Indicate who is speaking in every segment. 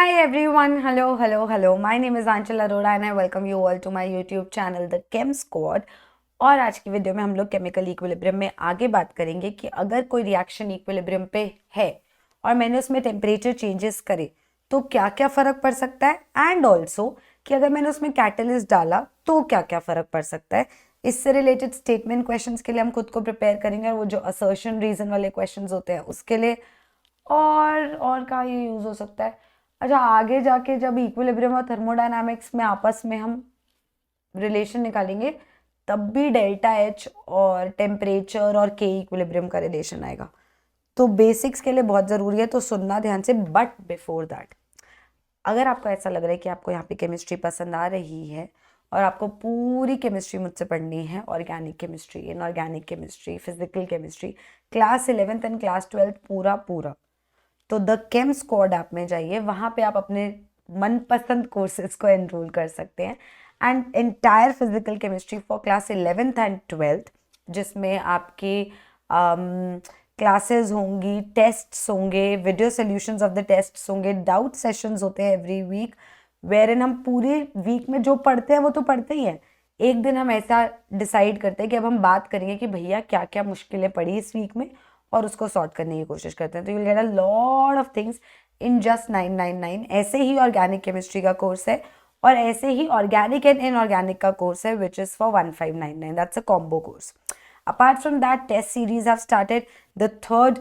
Speaker 1: Hi everyone, hello. My name is Anchal Arora and I welcome you all to my YouTube channel The Chem Squad. और आज की video में हम लोग chemical equilibrium में आगे बात करेंगे कि अगर कोई रिएक्शन इक्विलिब्रियम पे है और मैंने उसमें टेम्परेचर चेंजेस करे तो क्या क्या फर्क पड़ सकता है, एंड ऑल्सो कि अगर मैंने उसमें कैटलिस्ट डाला तो क्या क्या फर्क पड़ सकता है। इससे रिलेटेड स्टेटमेंट क्वेश्चंस के लिए हम खुद को प्रिपेयर करेंगे और वो जो असर्शन रीजन वाले क्वेश्चंस होते हैं उसके लिए। और का ये यूज हो सकता है। अच्छा, आगे जाके जब इक्विलिब्रियम और थर्मोडायनामिक्स में आपस में हम रिलेशन निकालेंगे तब भी डेल्टा एच और टेम्परेचर और के इक्विलिब्रियम का रिलेशन आएगा। तो बेसिक्स के लिए बहुत ज़रूरी है, तो सुनना ध्यान से। बट बिफोर दैट, अगर आपको ऐसा लग रहा है कि आपको यहाँ पे केमिस्ट्री पसंद आ रही है और आपको पूरी केमिस्ट्री मुझसे पढ़नी है, organic chemistry, inorganic chemistry, physical chemistry, class 11th and class 12th पूरा पूरा, तो द केम स्क्वाड ऐप में जाइए। वहाँ पे आप अपने मनपसंद कोर्सेज को एनरोल कर सकते हैं। And entire physical chemistry for class 11th and 12th, जिसमें आपकी क्लासेस होंगी, टेस्ट्स होंगे, video solutions of the tests होंगे, डाउट सेशंस होते हैं एवरी वीक, वेर इन हम पूरे वीक में जो पढ़ते हैं वो तो पढ़ते ही हैं। एक दिन हम ऐसा डिसाइड करते हैं कि अब हम बात करेंगे कि भैया क्या क्या मुश्किलें पड़ी इस वीक में, और उसको सॉर्ट करने की कोशिश करते हैं। तो you will get a lot of things in just 999। ऐसे ही ऑर्गेनिक केमिस्ट्री का कोर्स है और ऐसे ही ऑर्गेनिक एंड इनऑर्गेनिक का कोर्स है which is for 1599। That's a combo course. Apart from that, test series have started. The third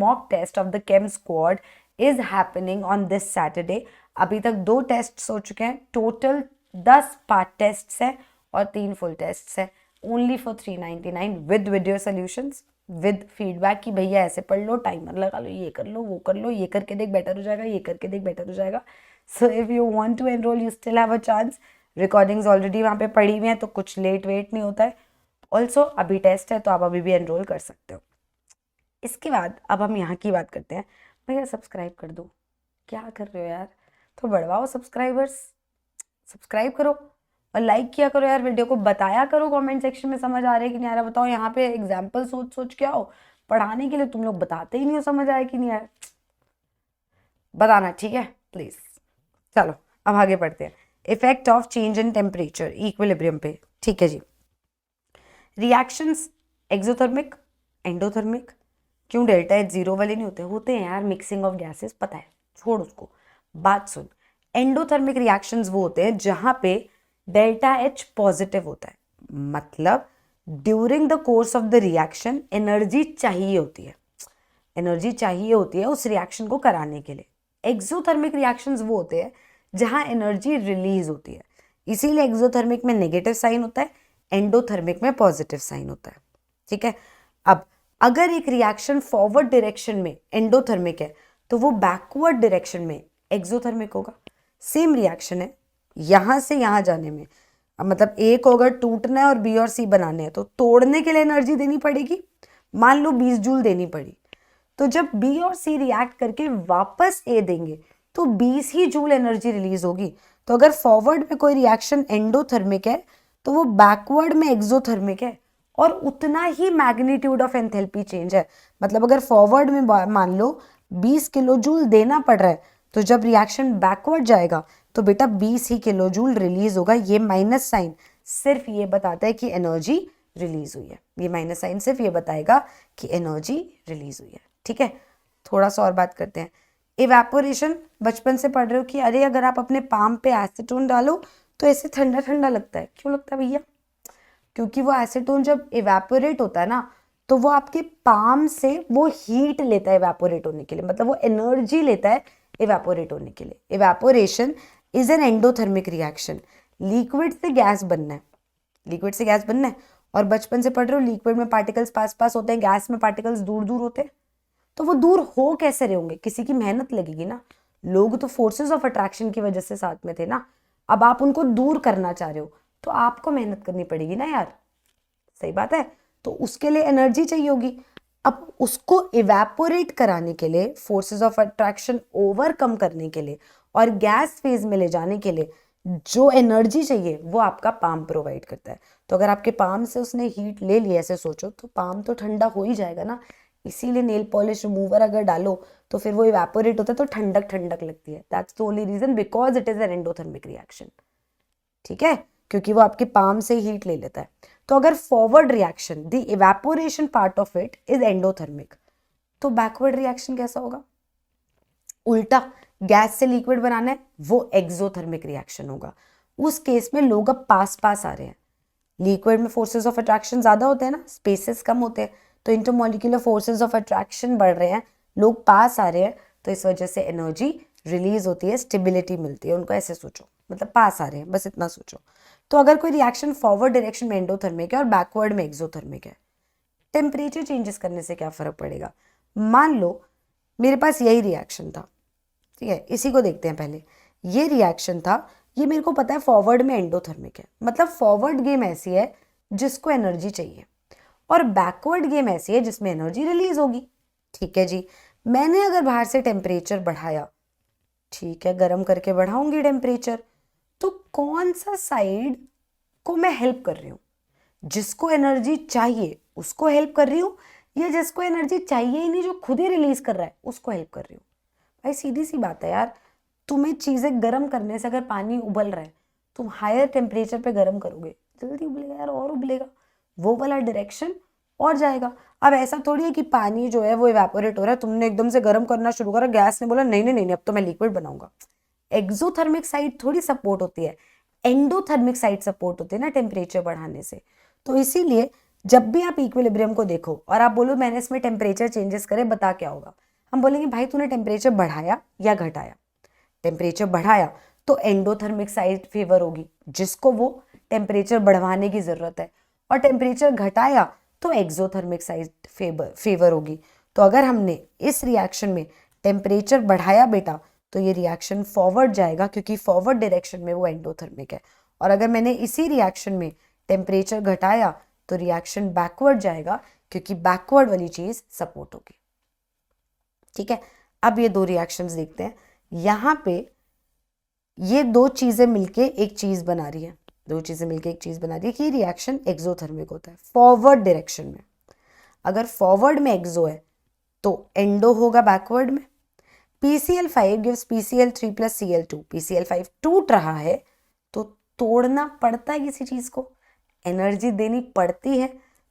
Speaker 1: mock test of the Chem Squad is happening on this Saturday. अभी तक 2 tests हो चुके हैं, total 10 part tests हैं और 3 full tests हैं, only for 399 with video solutions, with feedback कि भैया ऐसे पढ़ लो, टाइमर लगा लो, ये कर लो, वो कर लो, ये करके देख बेटर हो जाएगा, ये करके देख बेटर हो जाएगा। So if you want to enrol you still have a chance. Recordings already वहाँ पे पड़ी हुई हैं, तो कुछ लेट वेट नहीं होता है। ऑल्सो अभी टेस्ट है तो आप अभी भी एनरोल कर सकते हो। इसके बाद अब हम यहाँ की बात करते हैं। भैया सब्सक्राइब कर दो, क्या कर रहे हो यार, तो बढ़वाओ सब्सक्राइबर्स, सब्सक्राइब करो और लाइक किया करो यार। वीडियो को बताया करो कमेंट सेक्शन में समझ आ रहा है कि नहीं आ रहा। बताओ, यहाँ पे एग्जाम्पल सोच सोच के आओ पढ़ाने के लिए, तुम लोग बताते ही नहीं हो समझ आया कि नहीं आया। बताना, ठीक है प्लीज। चलो अब आगे बढ़ते हैं। Effect of change in temperature equilibrium पे, ठीक है जी। Reactions exothermic, endothermic. क्यों डेल्टा एच जीरो वाले नहीं होते हैं यार, मिक्सिंग ऑफ गैसेस, पता है, छोड़ उसको। बात सुन, एंडोथर्मिक रिएक्शंस वो होते हैं जहां पे डेल्टा एच पॉजिटिव होता है, मतलब during the course of the reaction energy चाहिए होती है, उस रिएक्शन को कराने के लिए। एक्सोथर्मिक रिएक्शंस वो होते हैं जहां एनर्जी रिलीज होती है, इसीलिए एक्सोथर्मिक में नेगेटिव साइन होता है, एंडोथर्मिक में पॉजिटिव साइन होता है, ठीक है। अब अगर एक रिएक्शन फॉरवर्ड डायरेक्शन में एंडोथर्मिक है तो वो बैकवर्ड डायरेक्शन में एक्सोथर्मिक होगा। सेम रिएक्शन है, यहां से यहां जाने में, मतलब ए को अगर टूटना है और बी और सी बनाने हैं तो तोड़ने के लिए एनर्जी देनी पड़ेगी, मान लो 20 जूल देनी पड़ी। तो जब बी और सी रिएक्ट करके वापस ए देंगे तो 20 ही जूल एनर्जी रिलीज होगी। तो अगर फॉरवर्ड में कोई रिएक्शन एंडोथर्मिक है तो वो बैकवर्ड में एक्सोथर्मिक है, और उतना ही मैग्नीट्यूड ऑफ एंथैल्पी चेंज है। मतलब अगर फॉरवर्ड में मान लो 20 किलो जूल देना पड़ रहा है, तो जब रिएक्शन बैकवर्ड जाएगा तो बेटा 20 ही किलो जूल रिलीज होगा। ये माइनस साइन सिर्फ ये बताता है कि एनर्जी रिलीज हुई है, ये माइनस साइन सिर्फ ये बताएगा कि एनर्जी रिलीज हुई है, ठीक है। थोड़ा सा और बात करते हैं। इवेपोरेशन बचपन से पढ़ रहे हो कि अरे अगर आप अपने पाम पे एसीटोन डालो तो ऐसे ठंडा ठंडा लगता है। क्यों लगता है भैया? क्योंकि वो एसीटोन जब इवेपोरेट होता है ना तो वो आपके पाम से वो हीट लेता है इवेपोरेट होने के लिए, मतलब वो एनर्जी लेता है इवेपोरेट होने के लिए। Evaporation is an endothermic reaction. Liquid से गैस बनना है, और बचपन से पढ़ रहे हो लिक्विड में पार्टिकल्स पास पास होते हैं, गैस में पार्टिकल्स दूर दूर होते हैं। तो वो दूर हो कैसे रहे होंगे? किसी की मेहनत लगेगी ना। लोग तो फोर्सेस ऑफ अट्रैक्शन की वजह से साथ में थे ना। अब आप उनको दूर करना चाह रहे हो तो आपको मेहनत करनी पड़ेगी ना यार, सही बात है। तो उसके लिए एनर्जी चाहिए होगी। अब उसको इवेपोरेट कराने के लिए, फोर्सेस ऑफ अट्रैक्शन ओवरकम करने के लिए और गैस फेज में ले जाने के लिए जो एनर्जी चाहिए वो आपका पाम प्रोवाइड करता है। तो अगर आपके पाम से उसने हीट ले ली, ऐसे सोचो, तो पाम तो ठंडा हो ही जाएगा ना। इसीलिए नेल पॉलिश रिमूवर अगर डालो तो फिर वो इवेपोरेट होता है तो ठंडक ठंडक लगती है। That's the only reason, because it is an endothermic reaction. ठीक है, क्योंकि वो आपके पाम से हीट ले लेता है। तो अगर forward reaction the evaporation part of it is endothermic, तो बैकवर्ड रिएक्शन कैसा होगा? उल्टा, गैस से लिक्विड बनाना है, वो एक्सोथर्मिक रिएक्शन होगा। उस केस में लोग अब पास पास आ रहे हैं। लिक्विड में फोर्सेस ऑफ अट्रैक्शन ज्यादा होते हैं ना, स्पेसेस कम होते हैं, तो इंटरमॉलिक्यूलर फोर्सेस ऑफ अट्रैक्शन बढ़ रहे हैं, लोग पास आ रहे हैं, तो इस वजह से एनर्जी रिलीज होती है, स्टेबिलिटी मिलती है उनको। ऐसे सोचो, मतलब पास आ रहे हैं, बस इतना सोचो। तो अगर कोई रिएक्शन फॉरवर्ड डायरेक्शन में एंडोथर्मिक है और बैकवर्ड में एक्सोथर्मिक है, टेम्परेचर चेंजेस करने से क्या फर्क पड़ेगा? मान लो मेरे पास यही रिएक्शन था, ठीक है, इसी को देखते हैं पहले। ये रिएक्शन था, ये मेरे को पता है फॉरवर्ड में एंडोथर्मिक है, मतलब फॉरवर्ड गेम ऐसी है जिसको एनर्जी चाहिए, और बैकवर्ड गेम ऐसी है जिसमें एनर्जी रिलीज होगी। ठीक है जी, मैंने अगर बाहर से टेम्परेचर बढ़ाया, ठीक है, गर्म करके बढ़ाऊंगी टेम्परेचर, तो कौन सा साइड को मैं हेल्प कर रही हूँ? जिसको एनर्जी चाहिए उसको हेल्प कर रही हूँ, या जिसको एनर्जी चाहिए ही नहीं, जो खुद ही रिलीज कर रहा है, उसको हेल्प कर रही हूँ? भाई सीधी सी बात है यार, तुम्हें चीजें गर्म करने से, अगर पानी उबल रहा है, तुम हायर टेम्परेचर पे गर्म करोगे, जल्दी उबलेगा यार, और उबलेगा, वो वाला डायरेक्शन और जाएगा। अब ऐसा थोड़ी है कि पानी जो है वो इवेपोरेट हो रहा है, तुमने एकदम से गर्म करना शुरू करा, गैस ने बोला नहीं नहीं नहीं, अब तो मैं लिक्विड बनाऊंगा। एक्सोथर्मिक साइड थोड़ी सपोर्ट होती है, एंडोथर्मिक साइड सपोर्ट होती है ना टेम्परेचर बढ़ाने से। तो इसीलिए जब भी आप इक्विलिब्रियम को देखो और आप बोलो मैंने इसमें टेम्परेचर चेंजेस करे, बता क्या होगा? हम बोलेंगे भाई तूने टेम्परेचर बढ़ाया या घटाया? टेम्परेचर बढ़ाया तो एंडोथर्मिक साइड फेवर होगी, जिसको वो टेम्परेचर बढ़वाने की जरूरत है, और टेम्परेचर घटाया तो एक्सोथर्मिक साइड फेवर होगी। तो अगर हमने इस रिएक्शन में टेम्परेचर बढ़ाया बेटा, तो ये रिएक्शन फॉरवर्ड जाएगा, क्योंकि फॉरवर्ड डायरेक्शन में वो एंडोथर्मिक है। और अगर मैंने इसी रिएक्शन में टेम्परेचर घटाया तो रिएक्शन बैकवर्ड जाएगा, क्योंकि बैकवर्ड वाली चीज सपोर्ट होगी। ठीक है, अब ये दो रिएक्शंस देखते हैं। यहां पे ये दो चीजें मिलके एक चीज बना रही है, दो चीजें मिलके एक चीज बना रही है कि रिएक्शन एक्सोथर्मिक होता है फॉरवर्ड डायरेक्शन में। अगर फॉरवर्ड में एक्सो है तो एंडो होगा बैकवर्ड में। PCl5 gives PCl3 plus Cl2, PCl5 टूट रहा है तो तोड़ना पड़ता है किसी चीज को, एनर्जी देनी पड़ती है।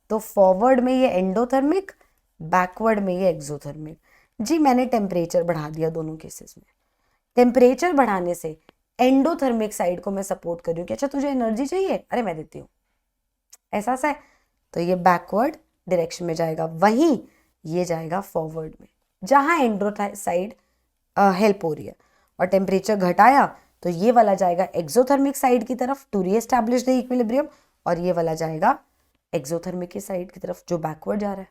Speaker 1: तो फॉरवर्ड में ये एंडोथर्मिक, बैकवर्ड में ये एक्सोथर्मिक। जी मैंने टेम्परेचर बढ़ा दिया दोनों केसेस में। टेम्परेचर बढ़ाने से एंडोथर्मिक साइड को मैं सपोर्ट कर रही हूँ कि अच्छा तुझे एनर्जी चाहिए, अरे मैं देती हूँ, ऐसा है, तो ये बैकवर्ड डायरेक्शन में जाएगा। वहीं ये जाएगा फॉरवर्ड में, जहां एंडो साइड हेल्प हो रही है। और टेम्परेचर घटाया तो ये वाला जाएगा एक्सोथर्मिक साइड की तरफ टू रीएस्टैब्लिश द इक्विलिब्रियम, और ये वाला जाएगा एक्सोथर्मिक की साइड की तरफ जो बैकवर्ड जा रहा है।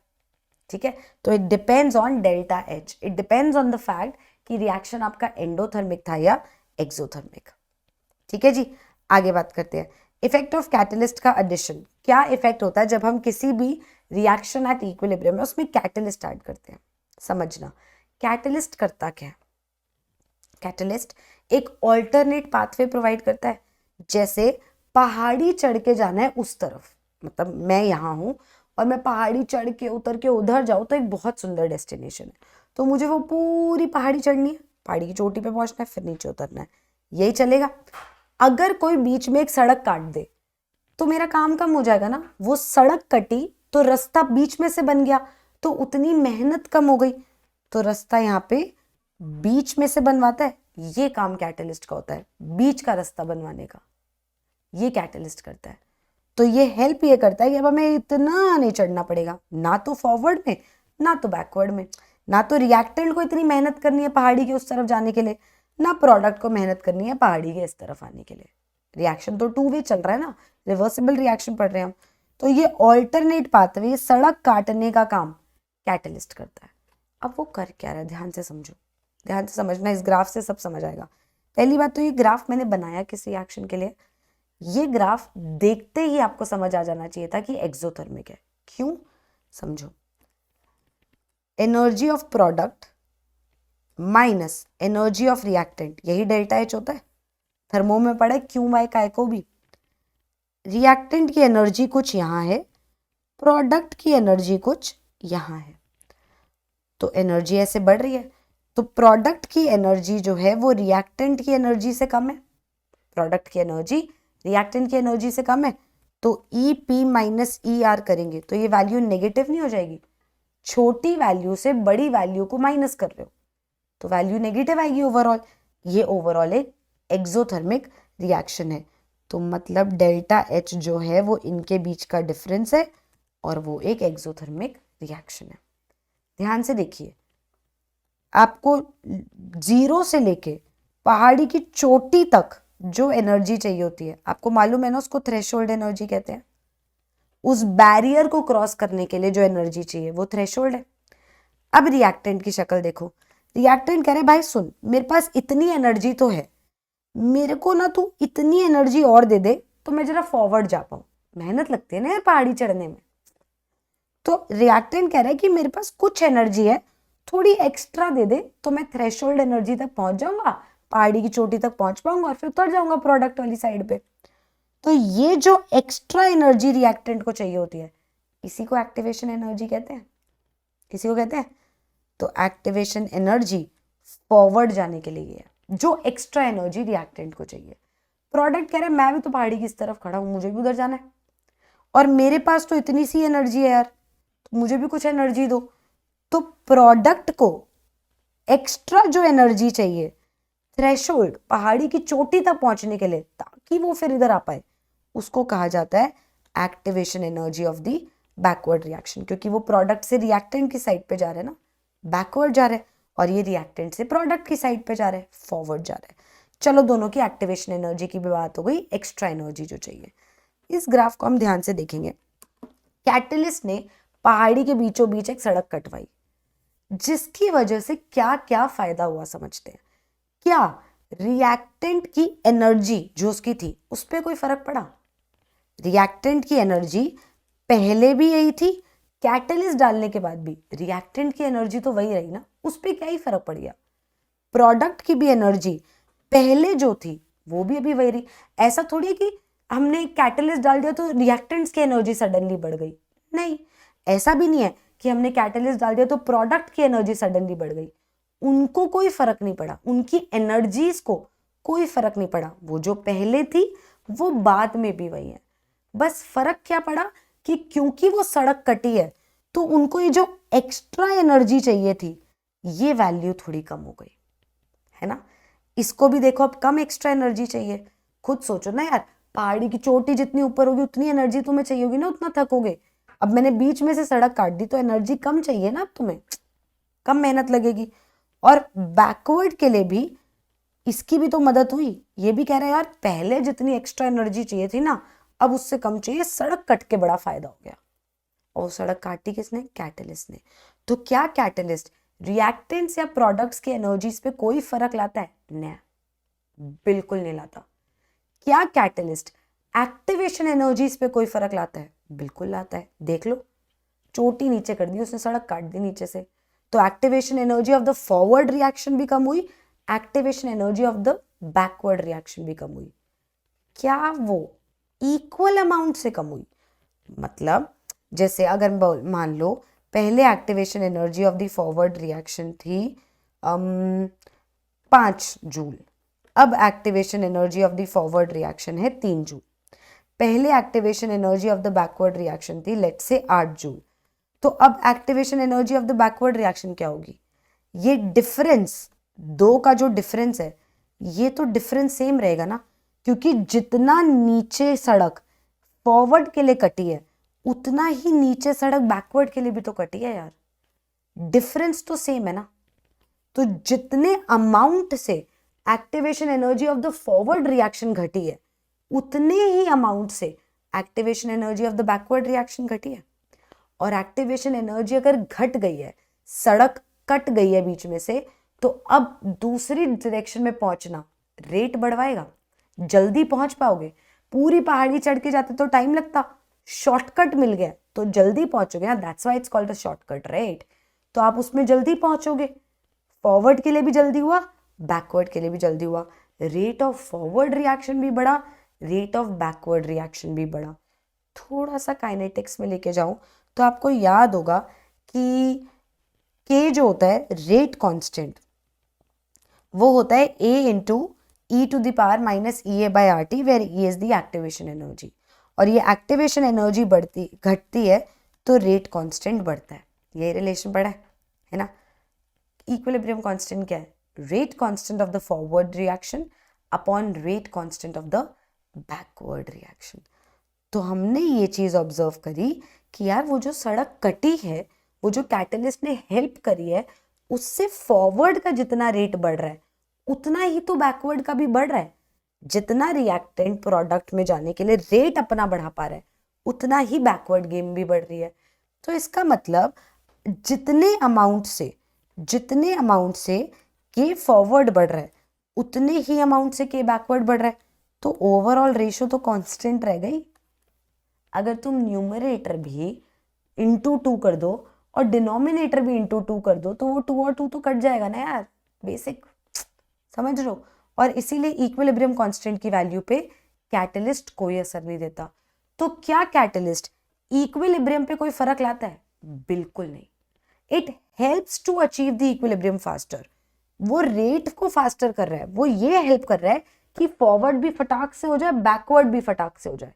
Speaker 1: ठीक है, तो it depends on delta H, it depends on the fact कि रिएक्शन आपका एंडोथर्मिक था या एक्सोथर्मिक। ठीक है जी, आगे बात करते हैं। इफेक्ट ऑफ कैटलिस्ट का एडिशन। क्या इफेक्ट होता है जब हम किसी भी रिएक्शन एट इक्विलिब्रियम में उसमें कैटलिस्ट ऐड करते हैं? समझना, कैटलिस्ट करता क्या है? कैटलिस्ट एक ऑल्टरनेट पाथवे प्रोवाइड करता है। जैसे पहाड़ी चढ़ के जाना है उस तरफ, मतलब मैं यहाँ हूँ और मैं पहाड़ी चढ़ के उतर के उधर जाऊँ तो एक बहुत सुंदर डेस्टिनेशन है, तो मुझे वो पूरी पहाड़ी चढ़नी है, पहाड़ी की चोटी पे पहुंचना है, फिर नीचे उतरना है, यही चलेगा। अगर कोई बीच में एक सड़क काट दे तो मेरा काम कम हो जाएगा ना। वो सड़क कटी तो रास्ता बीच में से बन गया, तो उतनी मेहनत कम हो गई, तो रास्ता यहाँ पे बीच में से बनवाता है। ये काम कैटलिस्ट का होता है, बीच का रास्ता बनवाने का, ये कैटलिस्ट करता है। तो ये हेल्प ये करता है कि अब हमें इतना नहीं चढ़ना पड़ेगा, ना तो फॉरवर्ड में ना तो बैकवर्ड में, ना तो रिएक्टेंट को इतनी मेहनत करनी है पहाड़ी के उस तरफ जाने के लिए, ना प्रोडक्ट को मेहनत करनी है पहाड़ी के इस तरफ आने के लिए। रिएक्शन तो टू वे चल रहा है ना, रिवर्सिबल रिएक्शन पढ़ रहे हैं हम। तो ये ऑल्टरनेट पाथवे, सड़क काटने का काम कैटलिस्ट करता है। अब वो कर क्या रहा है, ध्यान से समझो, ध्यान से समझना, इस ग्राफ से सब समझ आएगा। पहली बात तो ये ग्राफ मैंने बनाया किस रिएक्शन के लिए? ये ग्राफ देखते ही आपको समझ आ जाना चाहिए था कि एक्सोथर्मिक है। क्यों? समझो, energy of product minus energy of reactant, यही डेल्टा एच होता है। थर्मो में पढ़ा क्यू वाई काय को भी। रिएक्टेंट की एनर्जी कुछ यहाँ है, प्रोडक्ट की एनर्जी कुछ यहाँ है। तो एनर्जी ऐसे बढ़ रही है, तो प्रोडक्ट की एनर्जी जो है वो रिएक्टेंट की एनर्जी से कम है। प्रोडक्ट की एनर्जी रिएक्टेंट की एनर्जी से कम है, तो E P minus E R करेंगे तो ये वैल्यू नेगेटिव नहीं हो जाएगी? छोटी वैल्यू से बड़ी वैल्यू को माइनस कर रहे हो तो वैल्यू नेगेटिव आएगी ओवरऑल। ये ओवरऑल एक एक्सोथर्मिक रिएक्शन है, तो मतलब डेल्टा एच जो है वो इनके बीच का डिफरेंस है और वो एक एक्सोथर्मिक रिएक्शन है। ध्यान से देखिए, आपको 0 से लेके पहाड़ी की चोटी तक जो एनर्जी चाहिए होती है, आपको मालूम है ना, उसको थ्रेशोल्ड एनर्जी कहते हैं। उस बैरियर को क्रॉस करने के लिए जो एनर्जी चाहिए वो थ्रेशोल्ड है। अब रिएक्टेंट की शक्ल देखो, रिएक्टेंट कह रहे भाई सुन, मेरे पास इतनी एनर्जी तो है, मेरे को ना तू इतनी एनर्जी और दे दे तो मैं जरा फॉरवर्ड जा पाऊं। मेहनत लगती है ना यार पहाड़ी चढ़ने में। तो रिएक्टेंट कह रहा है कि मेरे पास कुछ एनर्जी है, थोड़ी एक्स्ट्रा दे दे तो मैं थ्रेशोल्ड एनर्जी तक पहुंच जाऊंगा, पहाड़ी की चोटी तक पहुंच पाऊंगा और फिर उतर जाऊंगा प्रोडक्ट वाली साइड पे। तो ये जो एक्स्ट्रा एनर्जी रिएक्टेंट को चाहिए होती है, इसी को एक्टिवेशन एनर्जी कहते हैं। किसी को कहते हैं? तो एक्टिवेशन एनर्जी फॉरवर्ड जाने के लिए है, जो एक्स्ट्रा एनर्जी रिएक्टेंट को चाहिए। प्रोडक्ट कह रहे हैं मैं भी तो पहाड़ी की इस तरफ खड़ा हूं, मुझे भी उधर जाना है और मेरे पास तो इतनी सी एनर्जी है यार, तो मुझे भी कुछ एनर्जी दो। तो प्रोडक्ट को एक्स्ट्रा जो एनर्जी चाहिए थ्रेशोल्ड, पहाड़ी की चोटी तक पहुंचने के लिए, ताकि वो फिर इधर आ पाए, उसको कहा जाता है activation energy of the backward reaction. क्योंकि वो प्रोडक्ट से रिएक्टेंट की साइड पे जा रहे हैं ना, बैकवर्ड जा रहे हैं, और ये रिएक्टेंट से प्रोडक्ट की साइड पे जा रहे हैं, फॉरवर्ड जा रहे हैं। चलो दोनों की एक्टिवेशन एनर्जी की भी बात हो गई, एक्स्ट्रा एनर्जी जो चाहिए। इस ग्राफ को हम ध्यान से देखेंगे। कैटलिस्ट ने पहाड़ी के बीचों बीच एक सड़क कटवाई, जिसकी वजह से क्या क्या फायदा हुआ समझते हैं। क्या रिएक्टेंट की एनर्जी जो उसकी थी उस पर कोई फर्क पड़ा? रिएक्टेंट की एनर्जी पहले भी यही थी, कैटलिस्ट डालने के बाद भी रिएक्टेंट की एनर्जी तो वही रही ना, उस पर क्या ही फर्क पड़ गया? प्रोडक्ट की भी एनर्जी पहले जो थी वो भी अभी वही रही। ऐसा थोड़ी है कि हमने कैटलिस्ट डाल दिया तो रिएक्टेंट्स की एनर्जी सडनली बढ़ गई, नहीं। ऐसा भी नहीं है कि हमने कैटलिस्ट डाल दिया तो प्रोडक्ट की एनर्जी सडनली बढ़ गई। उनको कोई फर्क नहीं पड़ा, उनकी एनर्जीज को कोई फर्क नहीं पड़ा। वो जो पहले थी वो बाद में भी वही है। बस फर्क क्या पड़ा कि क्योंकि वो सड़क कटी है तो उनको ये जो एक्स्ट्रा एनर्जी चाहिए थी, ये वैल्यू थोड़ी कम हो गई, है ना। इसको भी देखो, अब कम एक्स्ट्रा एनर्जी चाहिए। खुद सोचो ना यार, पहाड़ी की चोटी जितनी ऊपर होगी उतनी एनर्जी तुम्हें चाहिए होगी ना, उतना थकोगे। अब मैंने बीच में से सड़क काट दी तो एनर्जी कम चाहिए ना, अब तुम्हें कम मेहनत लगेगी। और बैकवर्ड के लिए भी इसकी भी तो मदद हुई। ये भी कह रहे हैं यार पहले जितनी एक्स्ट्रा एनर्जी चाहिए थी ना, अब उससे कम चाहिए, सड़क कट के बड़ा फायदा हो गया। और सड़क काटी किसने? कैटलिस्ट ने। तो क्या कैटलिस्ट रिएक्टेंट्स या प्रोडक्ट्स की एनर्जीज पे कोई फर्क लाता है? नहीं, बिल्कुल नहीं लाता। क्या कैटलिस्ट एक्टिवेशन एनर्जीज पे कोई फर्क लाता है? बिल्कुल लाता है। देख लो, चोटी नीचे कर दी उसने, सड़क काट दी नीचे से, तो activation energy of the forward reaction भी कम हुई, activation energy of the backward reaction भी कम हुई। क्या वो इक्वल अमाउंट से कम हुई? मतलब जैसे अगर मान लो पहले activation energy of the forward reaction थी 5 जूल, अब activation energy of the forward reaction है 3 जूल। पहले activation energy of the backward reaction थी लेट्स से 8 जूल, तो अब activation energy of the backward reaction क्या होगी? ये डिफरेंस, दो का जो डिफरेंस है, ये तो डिफरेंस सेम रहेगा ना, क्योंकि जितना नीचे सड़क फॉरवर्ड के लिए कटी है उतना ही नीचे सड़क बैकवर्ड के लिए भी तो कटी है यार। डिफरेंस तो सेम है ना। तो जितने अमाउंट से activation energy of the forward reaction घटी है, उतने ही अमाउंट से activation energy of the backward reaction घटी है। और एक्टिवेशन एनर्जी अगर घट गई है, सड़क कट गई है बीच में से, तो अब दूसरी डायरेक्शन में पहुंचना रेट बढ़वाएगा, जल्दी पहुंच पाओगे। पूरी पहाड़ी चढ़ के जाते तो टाइम लगता, शॉर्टकट मिल गया तो जल्दी पहुंचोगे ना, that's why it's called a shortcut, right. तो आप उसमें जल्दी पहुंचोगे। फॉरवर्ड के लिए भी जल्दी हुआ, बैकवर्ड के लिए भी जल्दी हुआ। रेट ऑफ फॉरवर्ड रिएक्शन भी बढ़ा, रेट ऑफ बैकवर्ड रिएक्शन भी बढ़ा। थोड़ा सा काइनेटिक्स में लेके जाऊं तो आपको याद होगा कि के जो होता है रेट कांस्टेंट, वो होता है a into e to the power minus E a by R T, where E is the activation energy. और ये एक्टिवेशन एनर्जी बढ़ती घटती है तो रेट कांस्टेंट बढ़ता है। ये रिलेशन पड़ा है ना। इक्विलिब्रियम कांस्टेंट क्या है? Rate constant of the forward reaction upon rate constant of the backward reaction. तो हमने ये चीज ऑब्जर्व करी कि यार वो जो सड़क कटी है, वो जो कैटलिस्ट ने हेल्प करी है, उससे फॉरवर्ड का जितना रेट बढ़ रहा है उतना ही तो बैकवर्ड का भी बढ़ रहा है। जितना रिएक्टेंट प्रोडक्ट में जाने के लिए रेट अपना बढ़ा पा रहा है उतना ही बैकवर्ड गेम भी बढ़ रही है। तो इसका मतलब जितने अमाउंट से के फॉरवर्ड बढ़ रहा है उतने ही अमाउंट से के बैकवर्ड बढ़ रहा है। तो ओवरऑल रेशो तो कांस्टेंट रह गई। अगर तुम न्यूमरेटर भी इंटू 2 कर दो और डिनोमिनेटर भी इंटू 2 कर दो तो वो 2 और 2 तो कट जाएगा ना यार, बेसिक समझ लो। और इसीलिए इक्विलिब्रियम कांस्टेंट की वैल्यू पे कैटलिस्ट कोई असर नहीं देता। तो क्या कैटलिस्ट इक्विलिब्रियम पे कोई फर्क लाता है? बिल्कुल नहीं। It helps to achieve the equilibrium faster. वो रेट को फास्टर कर रहा है, वो ये हेल्प कर रहा है कि फॉरवर्ड भी फटाक से हो जाए, बैकवर्ड भी फटाक से हो जाए।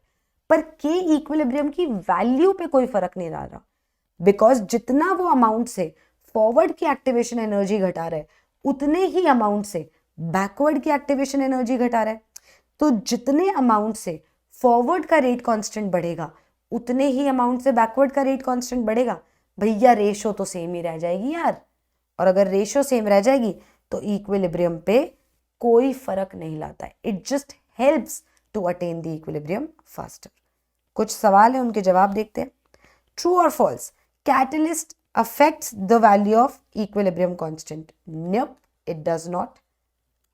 Speaker 1: पर के इक्विलिब्रियम की वैल्यू पे कोई फर्क नहीं आ रहा, बिकॉज जितना वो अमाउंट से फॉरवर्ड की एक्टिवेशन एनर्जी घटा रहा है उतने ही अमाउंट से बैकवर्ड की एक्टिवेशन एनर्जी घटा रहा है। तो जितने अमाउंट से फॉरवर्ड का रेट कांस्टेंट बढ़ेगा उतने ही अमाउंट से बैकवर्ड का रेट कांस्टेंट बढ़ेगा। भैया रेशो तो सेम ही रह जाएगी यार। और अगर रेशो सेम रह जाएगी तो इक्विलिब्रियम पे कोई फर्क नहीं लाता है। It just helps to attain the equilibrium faster. कुछ सवाल है, उनके जवाब देखते हैं। ट्रू और false? Catalyst affects the value of equilibrium constant? Nope, it does not.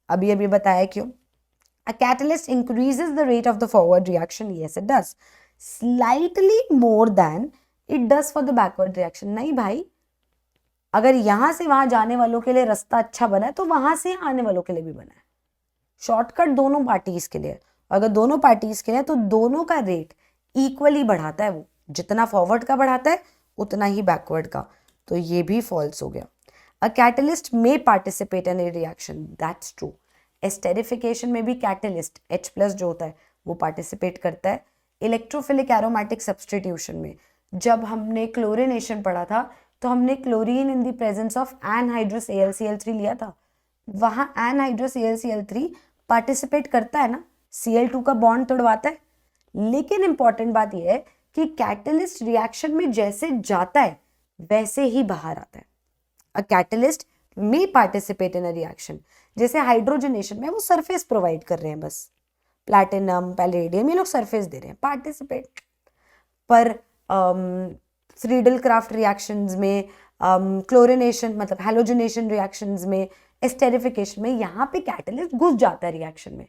Speaker 1: अभी बताया क्यों। A catalyst increases the rate of the forward reaction. Yes, it does. Slightly more than it does for the backward reaction. नहीं भाई, अगर यहां से वहां जाने वालों के लिए रास्ता अच्छा बना है तो वहां से आने वालों के लिए भी बना है। शॉर्टकट दोनों पार्टीज के लिए। अगर दोनों पार्टीज के लिए तो दोनों का रेट इक्वली बढ़ाता है। वो जितना फॉरवर्ड का बढ़ाता है उतना ही बैकवर्ड का। तो ये भी फॉल्स हो गया। अ कैटलिस्ट में participate in A reaction, that's true. Esterification में भी कैटलिस्ट H+ जो होता है वो पार्टिसिपेट करता है। इलेक्ट्रोफिलिक एरोमेटिक सब्स्टिट्यूशन में जब हमने क्लोरिनेशन पढ़ा था तो हमने chlorine in the presence of anhydrous AlCl3 लिया था। वहां एनहाइड्रस AlCl3 पार्टिसिपेट करता है ना, Cl2 का बॉन्ड तोड़वाता है। लेकिन इंपॉर्टेंट बात यह है कि कैटलिस्ट रिएक्शन में जैसे जाता है वैसे ही बाहर आता है। अ कैटलिस्ट में पार्टिसिपेट इन अ रिएक्शन, जैसे हाइड्रोजनेशन में वो सरफेस प्रोवाइड कर रहे हैं, बस प्लैटिनम पैलेडियम ये लोग सरफेस दे रहे हैं, पार्टिसिपेट। पर फ्रीडल क्राफ्ट रिएक्शंस में, क्लोरिनेशन मतलब हैलोजनेशन रिएक्शंस में, एस्टेरिफिकेशन में यहाँ पे कैटलिस्ट घुस जाता है रिएक्शन में।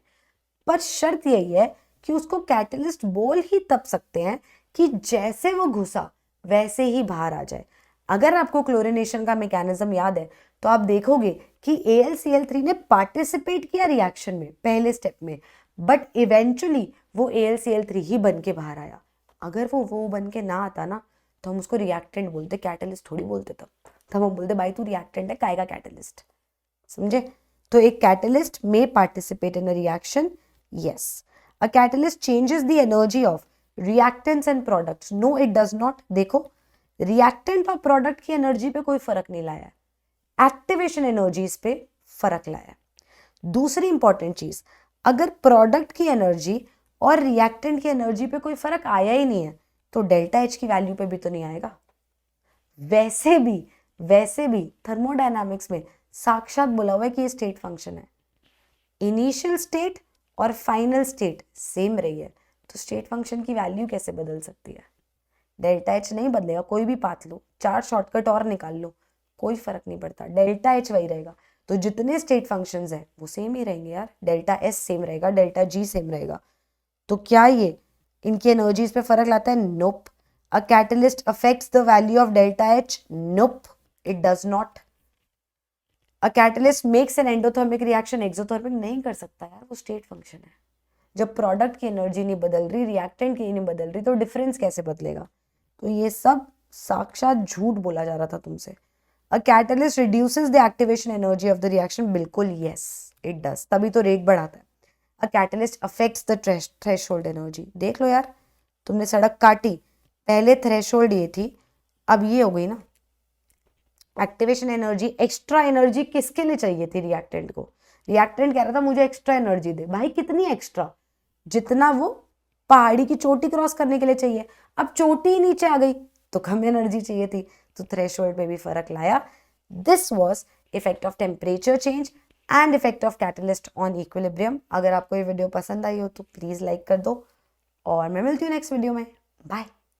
Speaker 1: पर शर्त यही है कि उसको कैटलिस्ट बोल ही तब सकते हैं कि जैसे वो घुसा वैसे ही बाहर आ जाए। अगर आपको क्लोरिनेशन का मैकेनिज्म याद है तो आप देखोगे कि AlCl3 ने पार्टिसिपेट किया रिएक्शन में पहले स्टेप में, बट इवेंचुअली वो AlCl3 ही बन के बाहर आया। अगर वो बन के ना आता ना तो हम उसको रिएक्टेंट बोलते, कैटलिस्ट थोड़ी बोलते। तब हम बोलते भाई तू रिएक्टेंट है, काय का कैटलिस्ट, समझे। तो एक कैटलिस्ट में participate in a reaction, yes. A catalyst changes the energy of reactants and products, no it does not. देखो रिएक्टेंट और प्रोडक्ट की एनर्जी पे कोई फर्क नहीं लाया, एक्टिवेशन एनर्जीज पे फर्क लाया। दूसरी इंपॉर्टेंट चीज, अगर प्रोडक्ट की एनर्जी और रिएक्टेंट की एनर्जी पे कोई फर्क आया ही नहीं है तो डेल्टा H की वैल्यू पे भी तो नहीं आएगा। वैसे भी थर्मोडायनामिक्स में साक्षात बोला हुआ है कि ये स्टेट फंक्शन है। इनिशियल स्टेट और फाइनल स्टेट सेम रही है तो स्टेट फंक्शन की वैल्यू कैसे बदल सकती है? डेल्टा H नहीं बदलेगा, कोई भी पाथ लो, 4 शॉर्टकट और निकाल लो, कोई फर्क नहीं पड़ता, डेल्टा H वही रहेगा। तो जितने स्टेट फंक्शंस हैं वो सेम ही रहेंगे यार। डेल्टा S सेम रहेगा, डेल्टा G सेम रहेगा। तो क्या ये इनकी एनर्जीज पे फर्क लाता है? Nope. A catalyst affects the value of delta H? Nope, it does not. A catalyst makes an endothermic reaction exothermic? नहीं कर सकता यार, वो स्टेट फंक्शन है। जब प्रोडक्ट की एनर्जी नहीं बदल रही, रिएक्टेंट की नहीं बदल रही, तो डिफरेंस कैसे बदलेगा? तो ये सब साक्षात झूठ बोला जा रहा था तुमसे। A catalyst reduces the activation energy of the reaction, बिल्कुल यस इट डज, तभी तो रेट बढ़ाता है। अ catalyst affects the threshold energy, देख लो यार, तुमने सड़क काटी, पहले थ्रेशोल्ड ये थी, अब ये हो गई ना एक्टिवेशन एनर्जी। एक्स्ट्रा एनर्जी किसके लिए चाहिए थी रिएक्टेंट को, रिएक्टेंट कह रहा था मुझे एक्स्ट्रा एनर्जी दे, भाई कितनी एक्स्ट्रा, जितना वो पहाड़ी की चोटी क्रॉस करने के लिए चाहिए, अब चोटी नीचे आ गई तो कम एनर्जी चाहिए थी, तो थ्रेशोल्ड में भी फर्क लाया। This was effect of temperature change and effect of catalyst on equilibrium. अगर आपको ये वीडियो पसंद आई हो तो प्लीज लाइक कर दो और मैं मिलती हूँ नेक्स्ट वीडियो में, बाय।